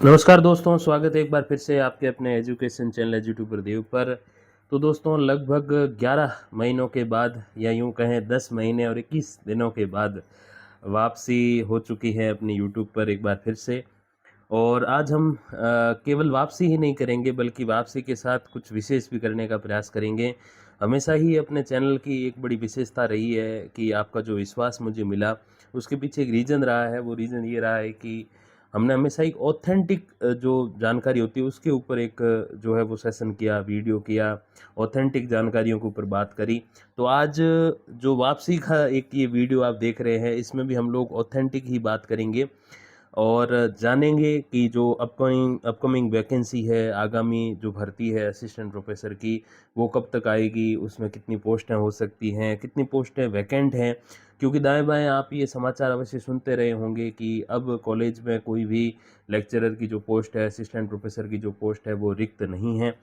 नमस्कार दोस्तों, स्वागत है एक बार फिर से आपके अपने एजुकेशन चैनल एजुट्यूबर देव पर। तो दोस्तों लगभग 11 महीनों के बाद या यूं कहें 10 महीने और 21 दिनों के बाद वापसी हो चुकी है अपनी यूट्यूब पर एक बार फिर से। और आज हम केवल वापसी ही नहीं करेंगे बल्कि वापसी के साथ कुछ विशेष भी करने का प्रयास करेंगे। हमेशा ही अपने चैनल की एक बड़ी विशेषता रही है कि आपका जो विश्वास मुझे मिला उसके पीछे एक रीज़न रहा है। वो रीज़न ये रहा है कि हमने हमेशा एक ऑथेंटिक जो जानकारी होती है उसके ऊपर एक जो है वो सेशन किया, वीडियो किया, ऑथेंटिक जानकारियों के ऊपर बात करी। तो आज जो वापसी का एक ये वीडियो आप देख रहे हैं इसमें भी हम लोग ऑथेंटिक ही बात करेंगे और जानेंगे कि जो अपकमिंग अपकमिंग वैकेंसी है, आगामी जो भर्ती है असिस्टेंट प्रोफेसर की, वो कब तक आएगी, उसमें कितनी पोस्टें हो सकती हैं, कितनी पोस्टें वैकेंट हैं। क्योंकि दाएँ-बाएँ आप ये समाचार अवश्य सुनते रहे होंगे कि अब कॉलेज में कोई भी लेक्चरर की जो पोस्ट है, असिस्टेंट प्रोफेसर की जो पोस्ट है, वो रिक्त नहीं है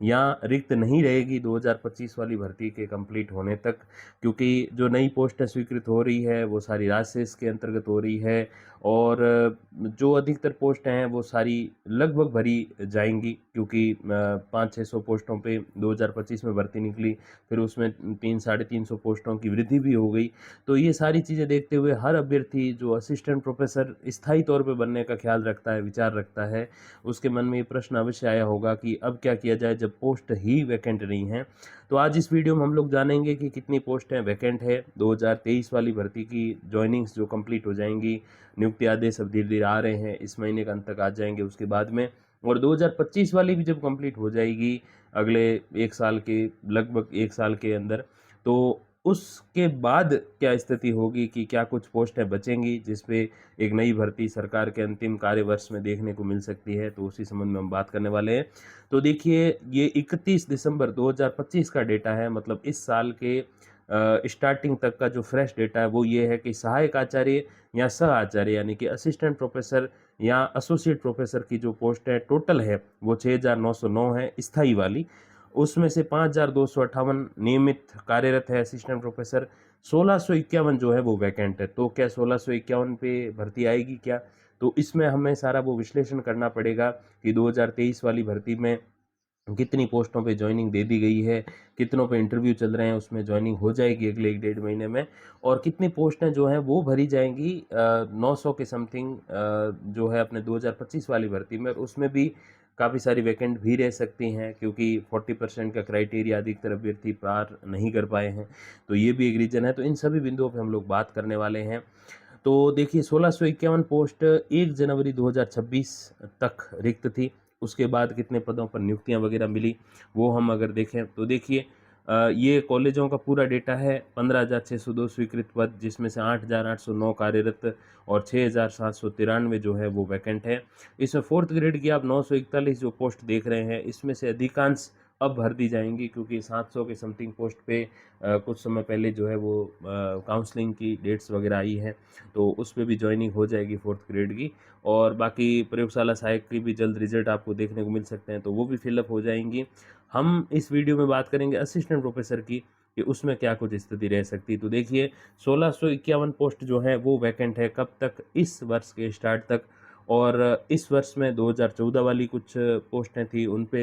या रिक्त नहीं रहेगी 2025 वाली भर्ती के कंप्लीट होने तक। क्योंकि जो नई पोस्टें स्वीकृत हो रही है, वो सारी राजसेस के अंतर्गत हो रही है और जो अधिकतर पोस्ट हैं वो सारी लगभग भरी जाएंगी। क्योंकि 500-600 पोस्टों पे 2025 में भर्ती निकली, फिर उसमें 300-350 पोस्टों की वृद्धि भी हो गई। तो ये सारी चीज़ें देखते हुए हर अभ्यर्थी जो असिस्टेंट प्रोफेसर स्थायी तौर पे बनने का ख्याल रखता है, विचार रखता है, उसके मन में ये प्रश्न अवश्य आया होगा कि अब क्या किया जाए जब पोस्ट ही वैकेंट नहीं है। तो आज इस वीडियो में हम लोग जानेंगे कि कितनी पोस्टें वैकेंट है। 2023 वाली भर्ती की जॉइनिंग्स जो कंप्लीट हो जाएंगी, नियुक्ति आदेश अब धीरे धीरे आ रहे हैं, इस महीने के अंत तक आ जाएंगे उसके बाद में। और 2025 वाली भी जब कंप्लीट हो जाएगी अगले एक साल के, लगभग एक साल के अंदर, तो उसके बाद क्या स्थिति होगी कि क्या कुछ पोस्टें बचेंगी जिस पे एक नई भर्ती सरकार के अंतिम कार्यवर्ष में देखने को मिल सकती है। तो उसी संबंध में हम बात करने वाले हैं। तो देखिए, ये 31 दिसंबर 2025 का डेटा है, मतलब इस साल के स्टार्टिंग तक का जो फ्रेश डेटा है वो ये है कि सहायक आचार्य या सह आचार्य यानी कि असिस्टेंट प्रोफेसर या एसोसिएट प्रोफेसर की जो पोस्ट है टोटल है वो 6,909 है स्थायी वाली। उसमें से 5,258 नियमित कार्यरत है असिस्टेंट प्रोफेसर, 1651 जो है वो वैकेंट है। तो क्या 1651 पे भर्ती आएगी क्या? तो इसमें हमें सारा वो विश्लेषण करना पड़ेगा कि 2023 वाली भर्ती में कितनी पोस्टों पे जॉइनिंग दे दी गई है, कितनों पे इंटरव्यू चल रहे हैं, उसमें जॉइनिंग हो जाएगी अगले 1 डेढ़ महीने में, और कितनी पोस्टें जो हैं वो भरी जाएंगी 900 के समथिंग जो है अपने 2025 वाली भर्ती में। और उसमें भी काफ़ी सारी वैकेंट भी रह सकती हैं क्योंकि 40% का क्राइटेरिया अधिकतर अभ्यर्थी पार नहीं कर पाए हैं। तो ये भी एक रीज़न है। तो इन सभी बिंदुओं पे हम लोग बात करने वाले हैं। तो देखिए, 1651 पोस्ट 1 जनवरी 2026 तक रिक्त थी। उसके बाद कितने पदों पर नियुक्तियां वगैरह मिली वो हम अगर देखें तो देखिए, ये कॉलेजों का पूरा डेटा है। 15,602 स्वीकृत पद, जिसमें से 8,809 कार्यरत और 6,793 जो है वो वैकेंट है। इसमें फोर्थ ग्रेड की आप 941 जो पोस्ट देख रहे हैं इसमें से अधिकांश अब भर दी जाएंगी क्योंकि 700 के समथिंग पोस्ट पे कुछ समय पहले जो है वो काउंसलिंग की डेट्स वगैरह आई हैं। तो उस पर भी ज्वाइनिंग हो जाएगी फोर्थ ग्रेड की। और बाकी प्रयोगशाला सहायक की भी जल्द रिजल्ट आपको देखने को मिल सकते हैं, तो वो भी फिलअप हो जाएंगी। हम इस वीडियो में बात करेंगे असिस्टेंट प्रोफेसर की कि उसमें क्या कुछ स्थिति रह सकती है। तो देखिए, 1651 पोस्ट जो है वो वैकेंट है। कब तक? इस वर्ष के स्टार्ट तक। और इस वर्ष में 2014 वाली कुछ पोस्टें थी उन पे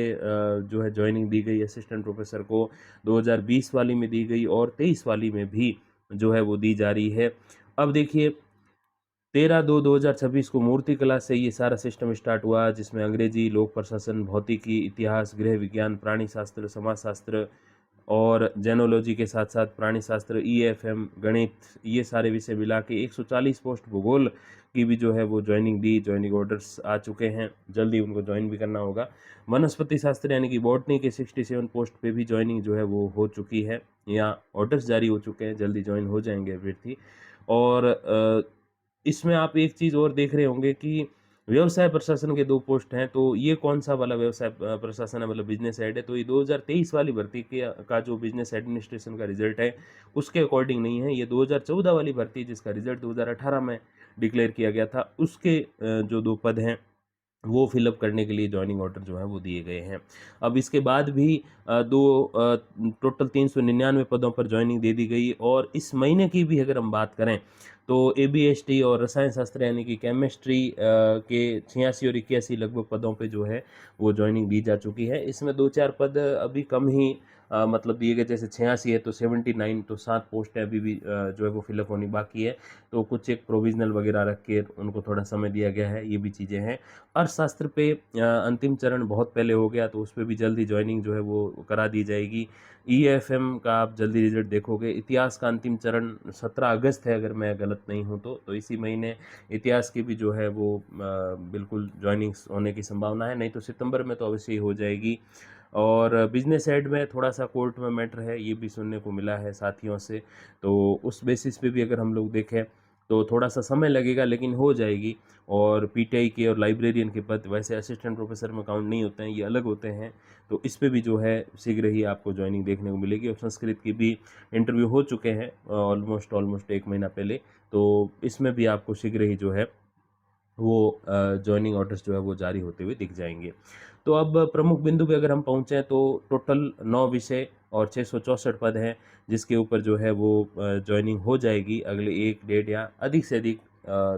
जो है ज्वाइनिंग दी गई असिस्टेंट प्रोफेसर को, 2020 वाली में दी गई और 23 वाली में भी जो है वो दी जा रही है। अब देखिए, 13/2/2026 को मूर्ति कला से ये सारा सिस्टम स्टार्ट हुआ जिसमें अंग्रेजी, लोक प्रशासन, भौतिकी, इतिहास, गृह विज्ञान, प्राणी शास्त्र, समाजशास्त्र और जेनोलॉजी के साथ साथ प्राणी शास्त्र, ईएफएम, गणित, ये सारे विषय मिला के 140 पोस्ट भूगोल की भी जो है वो ज्वाइनिंग दी। ज्वाइनिंग ऑर्डर्स आ चुके हैं, जल्दी उनको ज्वाइन भी करना होगा। वनस्पति शास्त्र यानी कि बॉटनी के 67 पोस्ट पे भी ज्वाइनिंग जो है वो हो चुकी है या ऑर्डर्स जारी हो चुके हैं, जल्दी ज्वाइन हो जाएंगे अभ्यर्थी। और इसमें आप एक चीज़ और देख रहे होंगे कि व्यवसाय प्रशासन के 2 पोस्ट हैं। तो ये कौन-सा वाला व्यवसाय प्रशासन है, मतलब बिज़नेस हेड है? तो ये 2023 वाली भर्ती के का जो बिज़नेस एडमिनिस्ट्रेशन का रिज़ल्ट है, उसके अकॉर्डिंग नहीं है। ये 2014 वाली भर्ती जिसका रिज़ल्ट 2018 में डिक्लेयर किया गया था, उसके जो 2 पद हैं वो फिलअप करने के लिए जॉइनिंग ऑर्डर जो है वो दिए गए हैं। अब इसके बाद भी टोटल 399 पदों पर जॉइनिंग दे दी गई, और इस महीने की भी अगर हम बात करें तो एबीएसटी और रसायन शास्त्र यानी कि केमिस्ट्री के 86 और 81 लगभग पदों पे जो है वो जॉइनिंग दी जा चुकी है। इसमें 2-4 पद अभी कम ही मतलब दिए गए, जैसे 86 है तो 79, तो 7 पोस्टें अभी भी जो है वो फिलअप होनी बाकी है। तो कुछ एक प्रोविज़नल वगैरह रख के उनको थोड़ा समय दिया गया है, ये भी चीज़ें हैं। अर्थशास्त्र पे अंतिम चरण बहुत पहले हो गया, तो उस पे भी जल्दी जॉइनिंग जो है वो करा दी जाएगी। ईएफएम का आप जल्दी रिजल्ट देखोगे। इतिहास का अंतिम चरण 17 अगस्त है, अगर मैं गलत नहीं हूँ तो इसी महीने इतिहास की भी जो है वो बिल्कुल जॉइनिंग्स होने की संभावना है, नहीं तो सितंबर में तो अवश्य ही हो जाएगी। और बिजनेस एड में थोड़ा सा कोर्ट में मैटर है, ये भी सुनने को मिला है साथियों से, तो उस बेसिस पे भी अगर हम लोग देखें तो थोड़ा सा समय लगेगा, लेकिन हो जाएगी। और पीटीआई के और लाइब्रेरियन के पद वैसे असिस्टेंट प्रोफेसर में काउंट नहीं होते हैं, ये अलग होते हैं, तो इस पे भी जो है शीघ्र ही आपको ज्वाइनिंग देखने को मिलेगी। और संस्कृत की भी इंटरव्यू हो चुके हैं ऑलमोस्ट 1 महीना पहले, तो इसमें भी आपको शीघ्र ही जो है वो जॉइनिंग ऑर्डर्स जो है वो जारी होते हुए दिख जाएंगे। तो अब प्रमुख बिंदु पे अगर हम पहुँचें तो टोटल 9 विषय और 664 पद हैं, जिसके ऊपर जो है वो जॉइनिंग हो जाएगी अगले 1 डेढ़ या अधिक से अधिक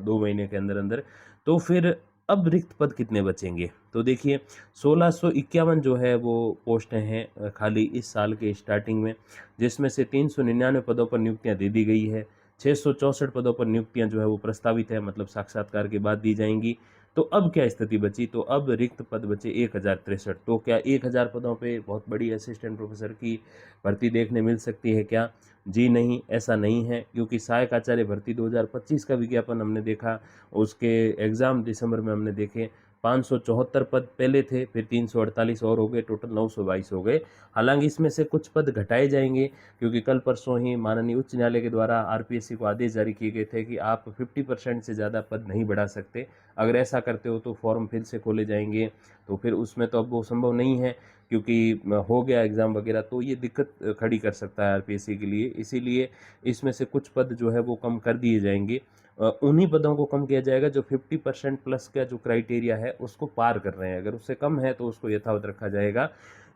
2 महीने के अंदर अंदर। तो फिर अब रिक्त पद कितने बचेंगे? तो देखिए 1651 जो है वो पोस्टें हैं खाली इस साल के स्टार्टिंग में, जिसमें से 399 पदों पर नियुक्तियां दे दी गई है। 664 पदों पर नियुक्तियां जो है वो प्रस्तावित है, मतलब साक्षात्कार के बाद दी जाएंगी। तो अब क्या स्थिति बची? तो अब रिक्त पद बचे 1063। तो क्या 1000 पदों पे बहुत बड़ी असिस्टेंट प्रोफेसर की भर्ती देखने मिल सकती है क्या? जी नहीं, ऐसा नहीं है, क्योंकि सहायक आचार्य भर्ती 2025 का विज्ञापन हमने देखा, उसके एग्ज़ाम दिसंबर में हमने देखे। 574 पद पहले थे, फिर 348 और हो गए, टोटल 922 हो गए। हालांकि इसमें से कुछ पद घटाए जाएंगे, क्योंकि कल परसों ही माननीय उच्च न्यायालय के द्वारा आरपीएससी को आदेश जारी किए गए थे कि आप 50% से ज़्यादा पद नहीं बढ़ा सकते। अगर ऐसा करते हो तो फॉर्म फिर से खोले जाएंगे, तो फिर उसमें तो अब वो संभव नहीं है, क्योंकि हो गया एग्ज़ाम वगैरह, तो ये दिक्कत खड़ी कर सकता है आरपीएससी के लिए। इसीलिए इसमें से कुछ पद जो है वो कम कर दिए जाएंगे। उन्हीं पदों को कम किया जाएगा जो 50% प्लस का जो क्राइटेरिया है उसको पार कर रहे हैं। अगर उससे कम है तो उसको यथावत रखा जाएगा।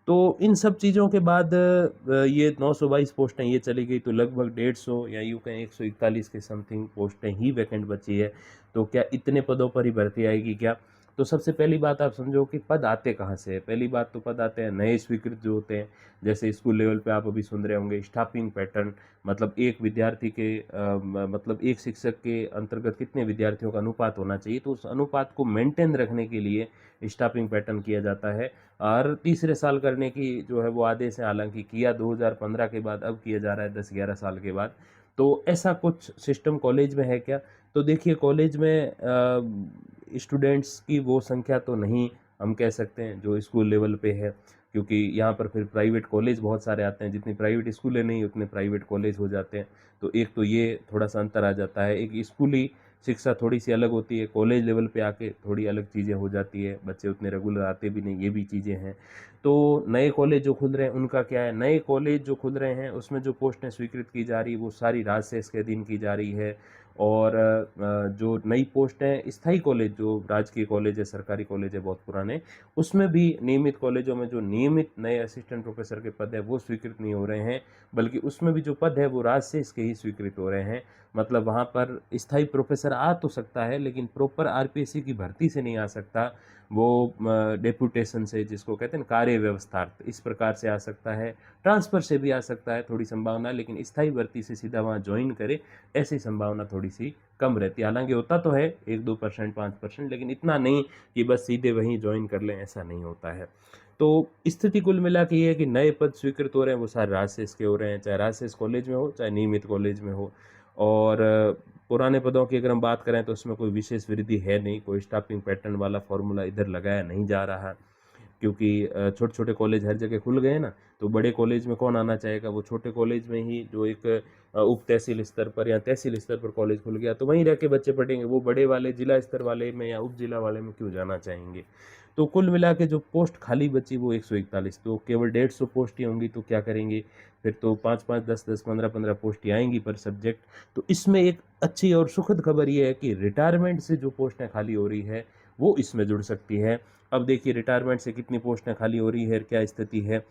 तो इन सब चीज़ों के बाद ये 922 पोस्टें ये चली गई, तो लगभग 150 या यूँ कहें 141 के समथिंग पोस्टें ही वैकेंट बची है। तो क्या इतने पदों पर ही भर्ती आएगी क्या? तो सबसे पहली बात आप समझो कि पद आते कहाँ से है। पहली बात तो पद आते हैं नए स्वीकृत जो होते हैं, जैसे स्कूल लेवल पे आप अभी सुन रहे होंगे स्टाफिंग पैटर्न, मतलब एक विद्यार्थी के मतलब एक शिक्षक के अंतर्गत कितने विद्यार्थियों का अनुपात होना चाहिए, तो उस अनुपात को मेंटेन रखने के लिए स्टाफिंग पैटर्न किया जाता है। और तीसरे साल करने की जो है वो आदेश है, हालांकि किया 2015 के बाद, अब किया जा रहा है 10-11 साल के बाद। तो ऐसा कुछ सिस्टम कॉलेज में है क्या? तो देखिए कॉलेज में स्टूडेंट्स की वो संख्या तो नहीं हम कह सकते हैं जो स्कूल लेवल पे है, क्योंकि यहाँ पर फिर प्राइवेट कॉलेज बहुत सारे आते हैं, जितनी प्राइवेट स्कूलें नहीं उतने प्राइवेट कॉलेज हो जाते हैं। तो एक तो ये थोड़ा सा अंतर आ जाता है, एक स्कूली शिक्षा थोड़ी सी अलग होती है, कॉलेज लेवल पे आके थोड़ी अलग चीज़ें हो जाती है, बच्चे उतने रेगुलर आते भी नहीं, ये भी चीज़ें हैं। तो नए कॉलेज जो खुल रहे हैं उनका क्या है? नए कॉलेज जो खुल रहे हैं उसमें जो पोस्टें स्वीकृत की जा रही है वो सारी राजशेष के अधीन की जा रही है। और जो नई पोस्ट हैं स्थायी कॉलेज, जो राजकीय कॉलेज है, सरकारी कॉलेज है बहुत पुराने, उसमें भी नियमित कॉलेजों में जो नियमित नए असिस्टेंट प्रोफेसर के पद है वो स्वीकृत नहीं हो रहे हैं, बल्कि उसमें भी जो पद है वो राजशेष के ही स्वीकृत हो रहे हैं। मतलब वहाँ पर स्थायी प्रोफेसर आ तो सकता है, लेकिन प्रॉपर आरपीएससी की भर्ती से नहीं आ सकता, वो डेपुटेशन से, जिसको कहते हैं ना कार्य व्यवस्थार्थ, इस प्रकार से आ सकता है। ट्रांसफ़र से भी आ सकता है, थोड़ी संभावना, लेकिन स्थायी भर्ती से सीधा वहाँ ज्वाइन करे ऐसी संभावना थोड़ी सी कम रहती है। हालांकि होता तो है 1-2%, 5%, लेकिन इतना नहीं कि बस सीधे वहीं ज्वाइन कर लें, ऐसा नहीं होता है। तो स्थिति कुल मिला के ये है कि नए पद स्वीकृत हो रहे हैं वो सारे राजशेष के हो रहे हैं, चाहे राजशेष कॉलेज में हो चाहे नियमित कॉलेज में हो। और पुराने पदों की अगर हम बात करें तो उसमें कोई विशेष वृद्धि है नहीं, कोई स्टाफिंग पैटर्न वाला फॉर्मूला इधर लगाया नहीं जा रहा, क्योंकि छोटे छोटे कॉलेज हर जगह खुल गए हैं ना, तो बड़े कॉलेज में कौन आना चाहेगा? वो छोटे कॉलेज में ही जो एक उप तहसील स्तर पर या तहसील स्तर पर कॉलेज खुल गया तो वहीं रह के बच्चे पढ़ेंगे, वो बड़े वाले जिला स्तर वाले में या उप जिला वाले में क्यों जाना चाहेंगे? तो कुल मिला के जो पोस्ट खाली बची वो 141, तो केवल 150 पोस्ट ही होंगी, तो क्या करेंगे फिर, तो 5-5, 10-10, 15-15 पोस्ट ही आएंगी पर सब्जेक्ट। तो इसमें एक अच्छी और सुखद खबर ये है कि रिटायरमेंट से जो पोस्टें खाली हो रही है वो इसमें जुड़ सकती है। अब देखिए रिटायरमेंट से कितनी पोस्टें खाली हो रही है, क्या स्थिति है।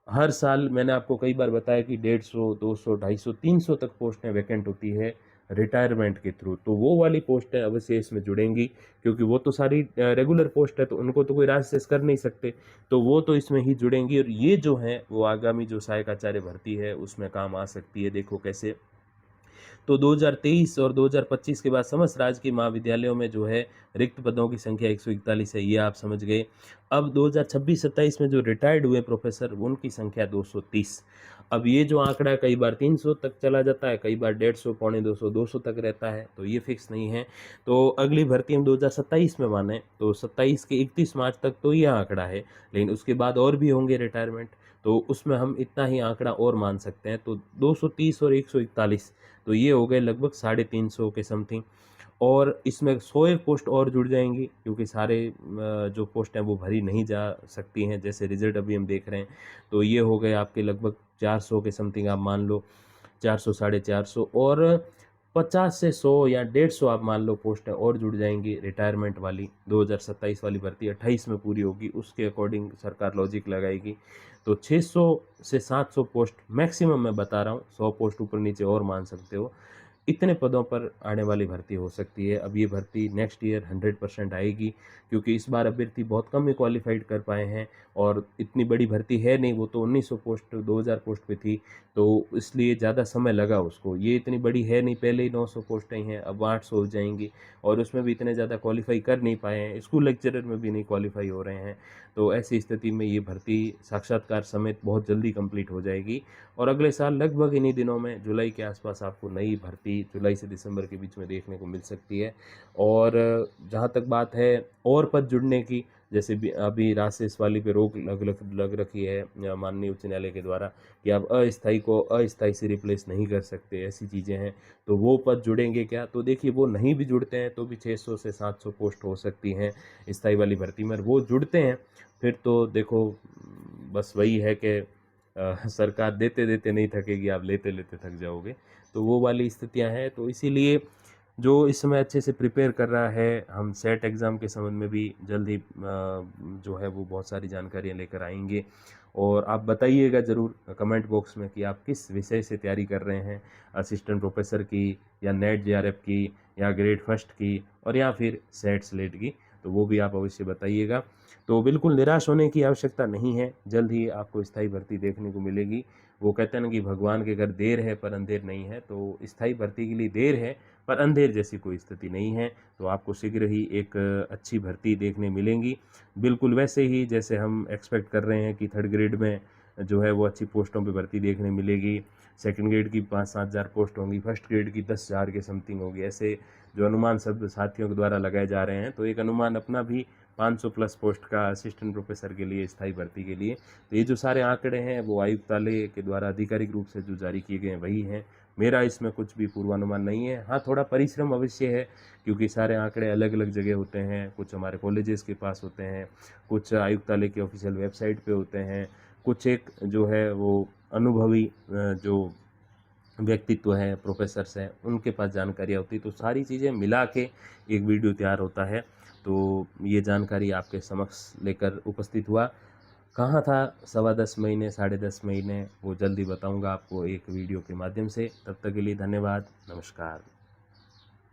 हर साल मैंने आपको कई बार बताया कि 150, 200, 250, 300 तक पोस्टें वैकेंट होती है रिटायरमेंट के थ्रू, तो वो वाली पोस्टें अवश्य इसमें जुड़ेंगी, क्योंकि वो तो सारी रेगुलर पोस्ट है, तो उनको तो कोई राजशेष कर नहीं सकते, तो वो तो इसमें ही जुड़ेंगी। और ये जो है वो आगामी जो सहायक आचार्य भर्ती है उसमें काम आ सकती है। देखो कैसे, तो 2023 और 2025 के बाद समस्त राजकीय महाविद्यालयों में जो है रिक्त पदों की संख्या 141 है, ये आप समझ गए। अब 2026-27 में जो रिटायर्ड हुए प्रोफेसर उनकी संख्या 230। अब ये जो आंकड़ा कई बार 300 तक चला जाता है, कई बार 150, पौने 200, 200 तक रहता है, तो ये फिक्स नहीं है। तो अगली भर्ती हम 2027 में माने तो 27 के 31 मार्च तक तो ये आंकड़ा है, लेकिन उसके बाद और भी होंगे रिटायरमेंट, तो उसमें हम इतना ही आंकड़ा और मान सकते हैं। तो 230 और 141, तो ये हो गए लगभग 350 के समथिंग। और इसमें 100 पोस्ट और जुड़ जाएंगी, क्योंकि सारे जो पोस्ट हैं वो भरी नहीं जा सकती हैं, जैसे रिजल्ट अभी हम देख रहे हैं। तो ये हो गए आपके लगभग 400 के समथिंग, आप मान लो 400, 450, और 50 से 100 या 150 आप मान लो पोस्टें और जुड़ जाएंगी रिटायरमेंट वाली। 2027 वाली भर्ती 28 में पूरी होगी, उसके अकॉर्डिंग सरकार लॉजिक लगाएगी। तो 600 से 700 पोस्ट मैक्सिमम मैं बता रहा हूँ, 100 पोस्ट ऊपर नीचे और मान सकते हो, इतने पदों पर आने वाली भर्ती हो सकती है। अब ये भर्ती नेक्स्ट ईयर 100% आएगी, क्योंकि इस बार अभ्यर्थी बहुत कम ही क्वालिफाइड कर पाए हैं, और इतनी बड़ी भर्ती है नहीं, वो तो 1900 पोस्ट 2000 पोस्ट पे थी, तो इसलिए ज़्यादा समय लगा उसको। ये इतनी बड़ी है नहीं, पहले ही 900 पोस्टें हैं, अब 800 हो जाएंगी, और उसमें भी इतने ज़्यादा क्वालिफाई कर नहीं पाए हैं, स्कूल लेक्चरर में भी नहीं क्वालिफाई हो रहे हैं। तो ऐसी स्थिति में ये भर्ती साक्षात्कार समेत बहुत जल्दी कंप्लीट हो जाएगी, और अगले साल लगभग इन्हीं दिनों में जुलाई के आसपास आपको नई भर्ती जुलाई से दिसंबर के बीच में देखने को मिल सकती है। और जहाँ तक बात है और पद जुड़ने की, जैसे भी अभी राजशेष वाली पे रोक लग रखी है माननीय उच्च न्यायालय के द्वारा, कि आप अस्थाई को अस्थाई से रिप्लेस नहीं कर सकते, ऐसी चीज़ें हैं, तो वो पद जुड़ेंगे क्या, तो देखिए वो नहीं भी जुड़ते हैं तो भी 600 से 700 पोस्ट हो सकती हैं स्थाई वाली भर्ती में। वो जुड़ते हैं फिर तो देखो बस वही है कि सरकार देते देते नहीं थकेगी, आप लेते लेते थक जाओगे, तो वो वाली स्थितियां हैं। तो इसीलिए जो इस समय अच्छे से प्रिपेयर कर रहा है, हम सेट एग्ज़ाम के संबंध में भी जल्द ही जो है वो बहुत सारी जानकारियां लेकर आएंगे, और आप बताइएगा ज़रूर कमेंट बॉक्स में कि आप किस विषय से तैयारी कर रहे हैं, असिस्टेंट प्रोफेसर की, या नेट जेआरएफ की, या ग्रेड फर्स्ट की, और या फिर सेट स्लेट की, तो वो भी आप अवश्य बताइएगा। तो बिल्कुल निराश होने की आवश्यकता नहीं है, जल्द ही आपको स्थायी भर्ती देखने को मिलेगी। वो कहते हैं ना कि भगवान के घर देर है पर अंधेर नहीं है, तो स्थायी भर्ती के लिए देर है पर अंधेर जैसी कोई स्थिति नहीं है। तो आपको शीघ्र ही एक अच्छी भर्ती देखने मिलेंगी, बिल्कुल वैसे ही जैसे हम एक्सपेक्ट कर रहे हैं कि थर्ड ग्रेड में जो है वो अच्छी पोस्टों पे भर्ती देखने मिलेगी, सेकंड ग्रेड की 5-7 हज़ार पोस्ट होंगी, फर्स्ट ग्रेड की 10,000 के समथिंग होगी, ऐसे जो अनुमान सब साथियों के द्वारा लगाए जा रहे हैं। तो एक अनुमान अपना भी 500 प्लस पोस्ट का असिस्टेंट प्रोफेसर के लिए, स्थायी भर्ती के लिए। तो ये जो सारे आंकड़े हैं वो आयुक्तालय के द्वारा आधिकारिक रूप से जो जारी किए गए हैं वही हैं, मेरा इसमें कुछ भी पूर्वानुमान नहीं है। हाँ, थोड़ा परिश्रम अवश्य है, क्योंकि सारे आंकड़े अलग अलग जगह होते हैं, कुछ हमारे कॉलेजेस के पास होते हैं, कुछ आयुक्तालय की ऑफिशियल वेबसाइट पे होते हैं, कुछ एक जो है वो अनुभवी जो व्यक्तित्व हैं, प्रोफेसर्स हैं, उनके पास जानकारियाँ होती, तो सारी चीज़ें मिला के एक वीडियो तैयार होता है। तो ये जानकारी आपके समक्ष लेकर उपस्थित हुआ। कहाँ था 10.25 महीने, 10.5 महीने, वो जल्दी बताऊंगा आपको एक वीडियो के माध्यम से। तब तक के लिए धन्यवाद, नमस्कार।